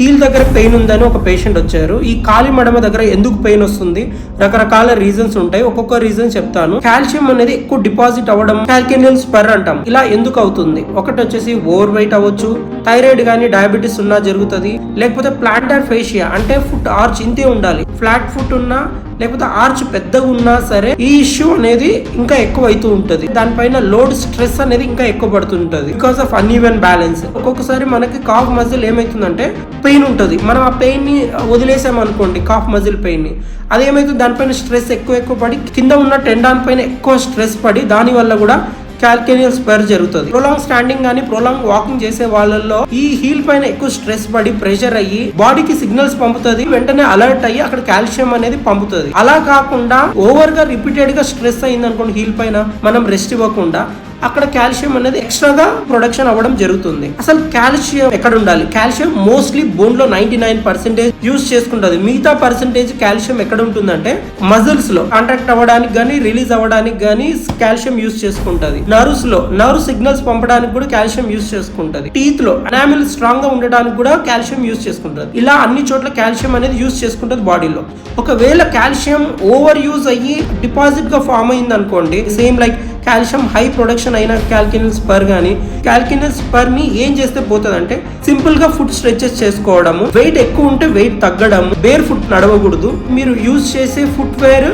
Heal దగ్గర pain ఉందని ఒక పేషెంట్ వచ్చారు. ఈ కాలి మడమ దగ్గర ఎందుకు పెయిన్ వస్తుంది, రకరకాల రీజన్స్ ఉంటాయి. ఒక్కొక్క రీజన్ చెప్తాను. కాల్షియం అనేది ఎక్కువ డిపాజిట్ అవ్వడం, కాల్కేనియల్ స్పర్ అంటాం, ఇలా ఎందుకు అవుతుంది? ఒకటి వచ్చేసి ఓవర్ వెయిట్ అవ్వచ్చు, థైరాయిడ్ గానీ డయాబెటీస్ ఉన్నా జరుగుతుంది, లేకపోతే ప్లాంటర్ ఫేషియా అంటే ఫుట్ ఆర్చ్ ఇంతే ఉండాలి, ఫ్లాట్ ఫుట్ ఉన్నా లేకపోతే ఆర్చ్ పెద్దగా ఉన్నా సరే ఈ ఇష్యూ అనేది ఇంకా ఎక్కువ అవుతూ ఉంటది. దానిపైన లోడ్ స్ట్రెస్ అనేది ఇంకా ఎక్కువ పడుతుంటది బికాస్ ఆఫ్ అన్ఈవెన్ బ్యాలెన్స్. ఒక్కొక్కసారి మనకి కాఫ్ మజిల్ ఏమైతుందంటే పెయిన్ ఉంటుంది, మనం ఆ పెయిన్ ని వదిలేసాం అనుకోండి, కాఫ్ మజిల్ పెయిన్ ని, అదేమైతుంది దానిపైన స్ట్రెస్ ఎక్కువ పడి కింద ఉన్న టెండాన్ పైన ఎక్కువ స్ట్రెస్ పడి దాని వల్ల కూడా కాల్కేనియల్ స్పర్ జరుగుతుంది. ప్రొలాంగ్ స్టాండింగ్ గానీ ప్రొలాంగ్ వాకింగ్ చేసే వాళ్ళల్లో ఈ హీల్ పైన ఎక్కువ స్ట్రెస్ పడి ప్రెషర్ అయ్యి బాడీకి సిగ్నల్స్ పంపుతుంది, వెంటనే అలర్ట్ అయ్యి అక్కడ కాల్షియం అనేది పంపుతుంది. అలా కాకుండా ఓవర్ గా రిపీటెడ్ గా స్ట్రెస్ అయింది అనుకోండి హీల్ పైన, మనం రెస్ట్ ఇవ్వకుండా అక్కడ కాల్షియం అనేది ఎక్స్ట్రాగా ప్రొడక్షన్ అవ్వడం జరుగుతుంది. అసలు కాల్షియం ఎక్కడ ఉండాలి? కాల్షియం మోస్ట్లీ బోన్ లో 99% యూజ్ చేసుకుంటుంది. మిగతా పర్సెంటేజ్ కాల్షియం ఎక్కడ ఉంటుందంటే మజిల్స్ లో కాంట్రాక్ట్ అవ్వడానికి గానీ రిలీజ్ అవ్వడానికి గానీ కాల్షియం యూజ్ చేసుకుంటది. నర్వ్స్ లో నర్వ్ సిగ్నల్స్ పంపడానికి కూడా కాల్షియం యూజ్ చేసుకుంటది. టీత్ లో ఎనామిల్ స్ట్రాంగ్ గా ఉండడానికి కూడా కాల్షియం యూజ్ చేసుకుంటది. ఇలా అన్ని చోట్ల కాల్షియం అనేది యూజ్ చేసుకుంటది బాడీలో. ఒకవేళ కాల్షియం ఓవర్ యూజ్ అయ్యి డిపాజిట్ గా ఫామ్ అయింది అనుకోండి, same like calcium high production అయిన కాల్కేనియల్ స్పర్ గానీ, కాల్కేనియల్ స్పర్ ని ఏం చేస్తే పోతుంది అంటే సింపుల్ గా ఫుట్ స్ట్రెచెస్ చేసుకోవడము, వెయిట్ ఎక్కువ ఉంటే వెయిట్ తగ్గడం, బేర్ ఫుట్ నడవకూడదు, మీరు యూజ్ చేసే ఫుట్ వేర్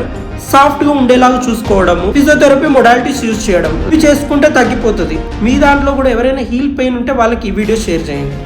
సాఫ్ట్ గా ఉండేలాగా చూసుకోవడము, ఫిజియోథెరపీ మొడాలిటీస్ యూజ్ చేయడం, ఇవి చేసుకుంటే తగ్గిపోతుంది. మీ దాంట్లో కూడా ఎవరైనా హీల్ పెయిన్ ఉంటే వాళ్ళకి ఈ వీడియో షేర్ చేయండి.